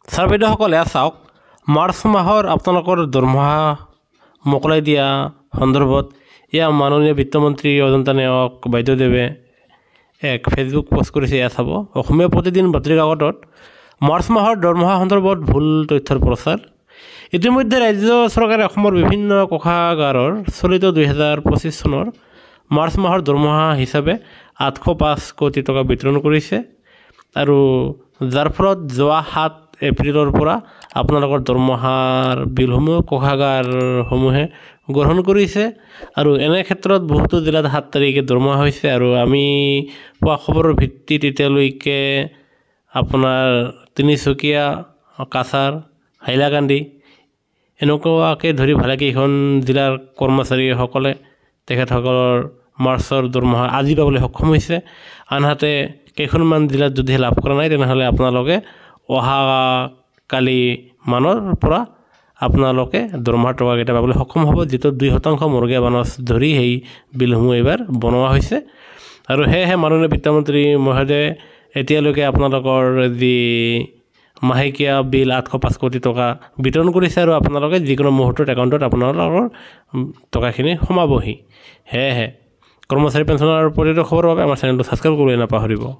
Sir বাইদেউসকল এয়া চাওক, মাৰ্চ মাহৰ আপোনালোকৰ দৰমহা মোকলাই দিয়া সন্দৰ্ভত এয়া মাননীয় বিত্তমন্ত্ৰী অজন্তা নেওগ বাইদেউদেৱে এক ফেচবুক পোষ্ট কৰিছে। এয়া চাব, অসমীয়া প্ৰতিদিন বাতৰি কাকতত মাৰ্চ মাহৰ দৰমহা সন্দৰ্ভত ভুল তথ্যৰ প্ৰচাৰ। ইতিমধ্যে ৰাজ্য চৰকাৰে অসমৰ বিভিন্ন কোষাগাৰৰ চলিত 2025 চনৰ মাৰ্চ মাহৰ দৰমহা হিচাপে 805 কোটি টকা বিতৰণ কৰিছে আৰু যাৰ ফলত যোৱা 7 এপ্ৰিলৰ পৰা আপোনালোকৰ দৰমহাৰ বিলসমূহ কোষাগাৰসমূহে গ্ৰহণ কৰিছে আৰু এনে ক্ষেত্ৰত বহুতো জিলাত 7 তাৰিখে দৰমহা হৈছে আৰু আমি পোৱা খবৰৰ ভিত্তিত এতিয়ালৈকে আপোনাৰ তিনিচুকীয়া, কাছাৰ, হাইলাকান্দি এনেকুৱাকৈ ধৰি ভালেকেইখন জিলাৰ কৰ্মচাৰীসকলে তেখেতসকলৰ মাৰ্চৰ দৰমহা আজি পাবলৈ সক্ষম হৈছে। আনহাতে কেইখনমান জিলাত যদিহে লাভ কৰা নাই তেনেহ'লে আপোনালোকে অহা কালি মানৰ পৰা আপোনালোকে দৰমহাৰ টকাকেইটা পাবলৈ সক্ষম হ'ব, যিটো 2% মৰ্গীয়া বানচ ধৰি সেই বিলসমূহ এইবাৰ বনোৱা হৈছে। আৰু সেয়েহে মাননীয় বিত্তমন্ত্ৰী মহোদয়ে এতিয়ালৈকে আপোনালোকৰ যি মাহেকীয়া বিল 805 কোটি টকা বিতৰণ কৰিছে আৰু আপোনালোকে যিকোনো মুহূৰ্তত একাউণ্টত আপোনালোকৰ টকাখিনি সোমাবহি। সেয়েহে কৰ্মচাৰী পেঞ্চনৰ প্ৰতিটো খবৰৰ বাবে আমাৰ চেনেলটো ছাবস্ক্ৰাইব কৰিবলৈ নাপাহৰিব।